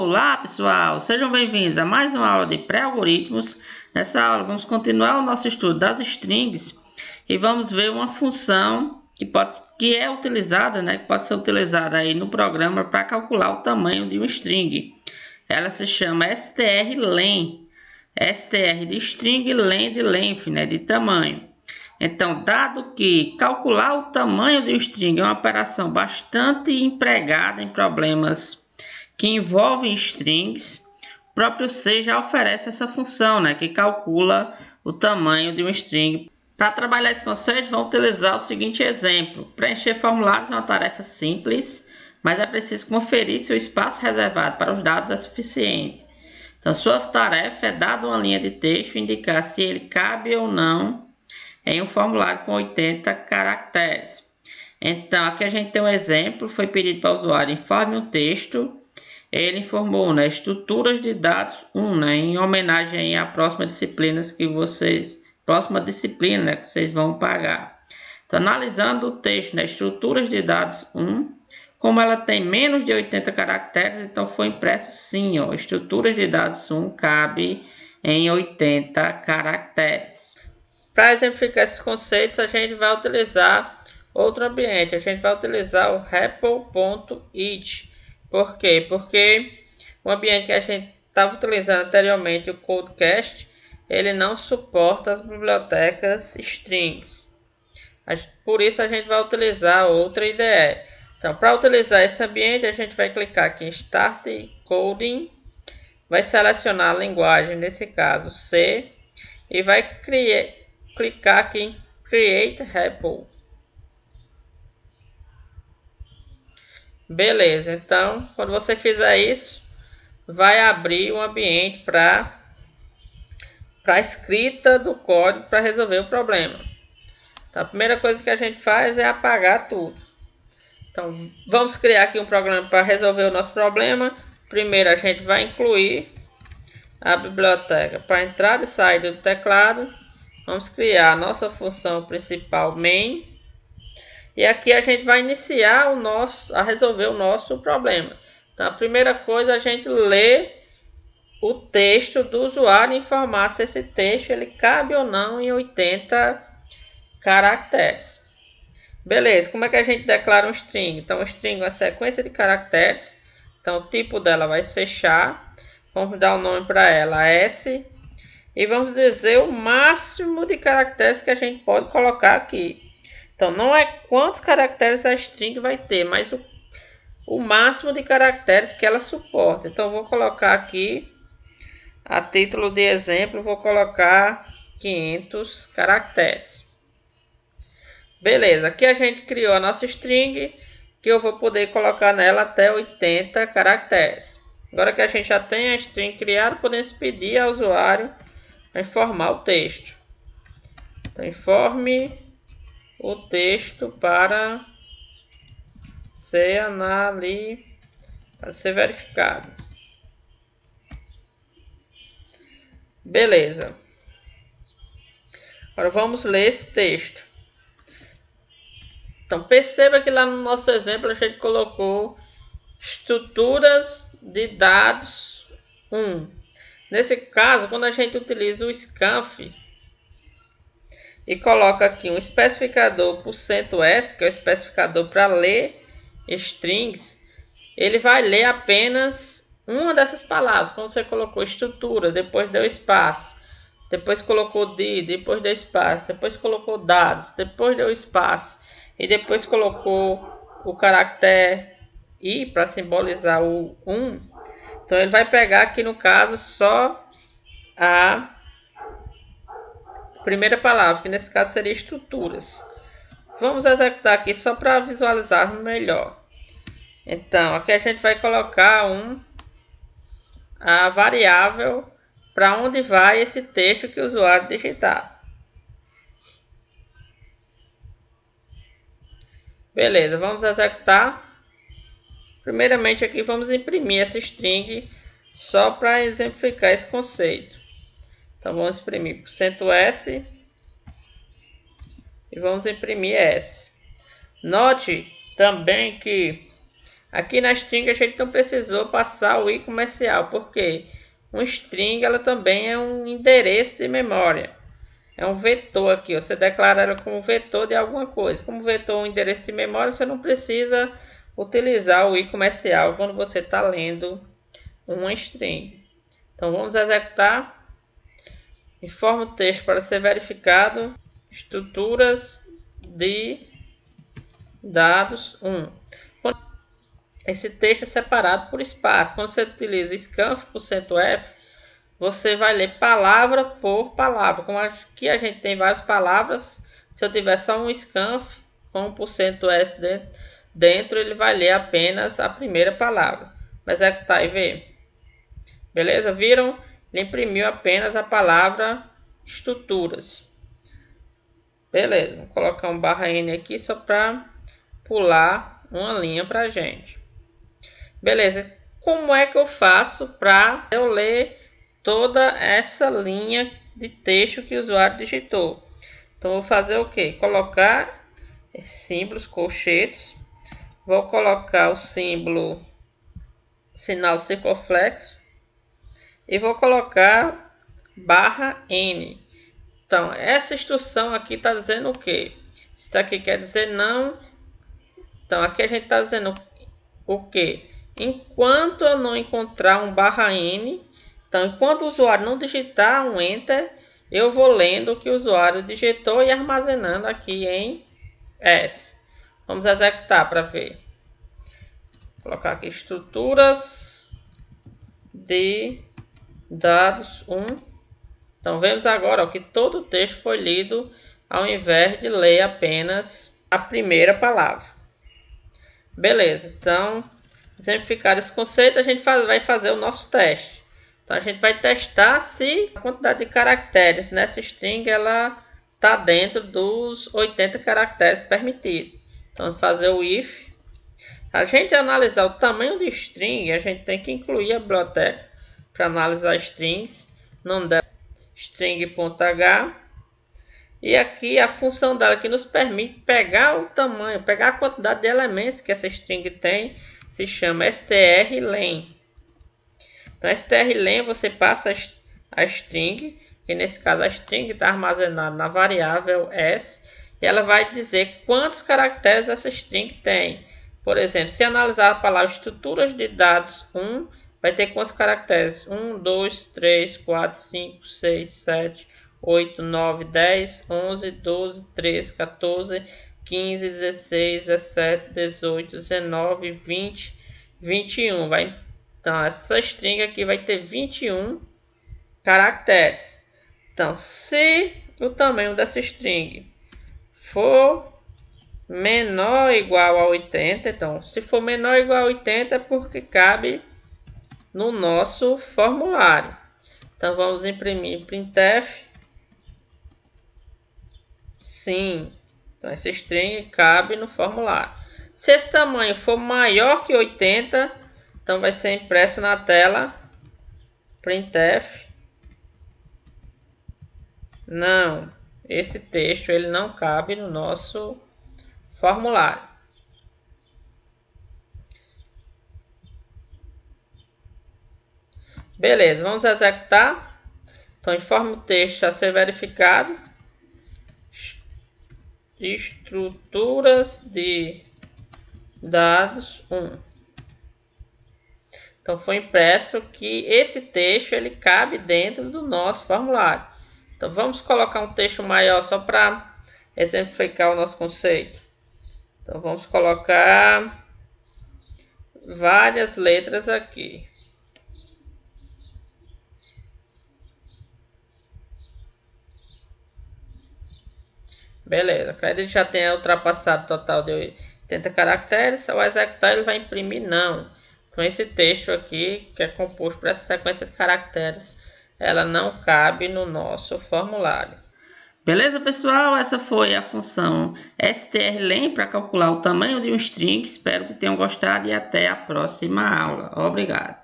Olá pessoal, sejam bem-vindos a mais uma aula de pré-algoritmos. Nessa aula vamos continuar o nosso estudo das strings e vamos ver uma função que é utilizada, que pode ser utilizada aí no programa para calcular o tamanho de uma string. Ela se chama strlen, str de string, len de length, de tamanho. Então, dado que calcular o tamanho de um string é uma operação bastante empregada em problemas que envolvem strings, o próprio C já oferece essa função, que calcula o tamanho de um string. Para trabalhar esse conceito, vamos utilizar o seguinte exemplo. Preencher formulários é uma tarefa simples, mas é preciso conferir se o espaço reservado para os dados é suficiente. Então, sua tarefa é, dada uma linha de texto, indicar se ele cabe ou não em um formulário com 80 caracteres. Então, aqui a gente tem um exemplo, foi pedido para o usuário informe um texto. Ele informou, estruturas de dados 1, em homenagem à próxima disciplina que vocês vão pagar. Então, analisando o texto, estruturas de dados 1, como ela tem menos de 80 caracteres, então foi impresso sim, estruturas de dados 1 cabe em 80 caracteres. Para exemplificar esses conceitos, a gente vai utilizar outro ambiente. A gente vai utilizar o REPL.it. Por quê? Porque o ambiente que a gente estava utilizando anteriormente, o Codecast, ele não suporta as bibliotecas strings. Por isso a gente vai utilizar outra IDE. Então, para utilizar esse ambiente, a gente vai clicar aqui em Start Coding, vai selecionar a linguagem, nesse caso C, e vai clicar aqui em Create REPL. Beleza, então quando você fizer isso, vai abrir um ambiente para a escrita do código para resolver o problema. Então a primeira coisa que a gente faz é apagar tudo. Então vamos criar aqui um programa para resolver o nosso problema. Primeiro a gente vai incluir a biblioteca para entrada e saída do teclado. Vamos criar a nossa função principal main. E aqui a gente vai iniciar a resolver o nosso problema. Então, a primeira coisa é a gente ler o texto do usuário e informar se esse texto ele cabe ou não em 80 caracteres. Beleza, como é que a gente declara um string? Então, um string é uma sequência de caracteres. Então, o tipo dela vai ser char. Vamos dar o nome para ela S. E vamos dizer o máximo de caracteres que a gente pode colocar aqui. Então, não é quantos caracteres a string vai ter, mas o máximo de caracteres que ela suporta. Então, eu vou colocar aqui, a título de exemplo, vou colocar 500 caracteres. Beleza, aqui a gente criou a nossa string, que eu vou poder colocar nela até 80 caracteres. Agora que a gente já tem a string criada, podemos pedir ao usuário para informar o texto. Então, informe o texto para ser verificado. Beleza. Agora vamos ler esse texto. Então perceba que lá no nosso exemplo a gente colocou estruturas de dados 1. Nesse caso, quando a gente utiliza o scanf e coloca aqui um especificador %s, que é o especificador para ler strings, ele vai ler apenas uma dessas palavras. Quando você colocou estrutura, depois deu espaço, depois colocou d, depois deu espaço, depois colocou dados, depois deu espaço, e depois colocou o caractere i para simbolizar o 1. Então ele vai pegar aqui no caso só a primeira palavra, que nesse caso seria estruturas. Vamos executar aqui só para visualizarmos melhor. Então, aqui a gente vai colocar a variável para onde vai esse texto que o usuário digitar. Beleza, vamos executar. Primeiramente aqui vamos imprimir essa string só para exemplificar esse conceito. Então vamos imprimir %s e vamos imprimir s. Note também que Aqui na string a gente não precisou passar o i comercial, porque um string ela também é um endereço de memória. É um vetor aqui, você declara ela como vetor de alguma coisa. Como vetor um endereço de memória, você não precisa utilizar o i comercial quando você está lendo uma string. Então vamos executar. Informa o texto para ser verificado. Estruturas de dados 1. Esse texto é separado por espaço. Quando você utiliza scanf%f, você vai ler palavra por palavra. Como aqui a gente tem várias palavras, se eu tiver só um scanf com um %s dentro, ele vai ler apenas a primeira palavra. Vai executar e ver. Beleza? Viram? Ele imprimiu apenas a palavra estruturas. Beleza, vou colocar um /n aqui só para pular uma linha para a gente. Beleza, como é que eu faço para eu ler toda essa linha de texto que o usuário digitou? Então vou fazer o que? Colocar esses símbolos, colchetes. Vou colocar o símbolo sinal circunflexo e vou colocar /n. Então, essa instrução aqui está dizendo o quê? Isso aqui quer dizer não. Então, aqui a gente está dizendo o quê? Enquanto eu não encontrar um /n, então, enquanto o usuário não digitar um Enter, eu vou lendo o que o usuário digitou e armazenando aqui em S. Vamos executar para ver. Vou colocar aqui estruturas de dados 1. Então, vemos agora que todo o texto foi lido ao invés de ler apenas a primeira palavra. Beleza, então, exemplificar esse conceito, a gente vai fazer o nosso teste. Então, a gente vai testar se a quantidade de caracteres nessa string ela está dentro dos 80 caracteres permitidos. Então, vamos fazer o if. A gente analisar o tamanho de string, a gente tem que incluir a biblioteca para analisar strings. Nome dela string.h, e aqui a função dela que nos permite pegar o tamanho, pegar a quantidade de elementos que essa string tem, se chama strlen. Então strlen você passa a string, que nesse caso a string está armazenada na variável s, e ela vai dizer quantos caracteres essa string tem. Por exemplo, se analisar a palavra estruturas de dados 1, vai ter quantos caracteres? 1, 2, 3, 4, 5, 6, 7, 8, 9, 10, 11, 12, 13, 14, 15, 16, 17, 18, 19, 20, 21. Então, essa string aqui vai ter 21 caracteres. Então, se o tamanho dessa string for menor ou igual a 80, então, se for menor ou igual a 80 é porque cabe no nosso formulário. Então vamos imprimir printf. Sim, então essa string cabe no formulário. Se esse tamanho for maior que 80, então vai ser impresso na tela printf. Não, esse texto ele não cabe no nosso formulário. Beleza, vamos executar. Então, informa o texto a ser verificado. Estruturas de dados 1. Então, foi impresso que esse texto ele cabe dentro do nosso formulário. Então, vamos colocar um texto maior só para exemplificar o nosso conceito. Então, vamos colocar várias letras aqui. Beleza, para ele já tenha ultrapassado o total de 80 caracteres, ao executar ele vai imprimir não. Então esse texto aqui, que é composto por essa sequência de caracteres, ela não cabe no nosso formulário. Beleza, pessoal? Essa foi a função strlen para calcular o tamanho de um string. Espero que tenham gostado e até a próxima aula. Obrigado.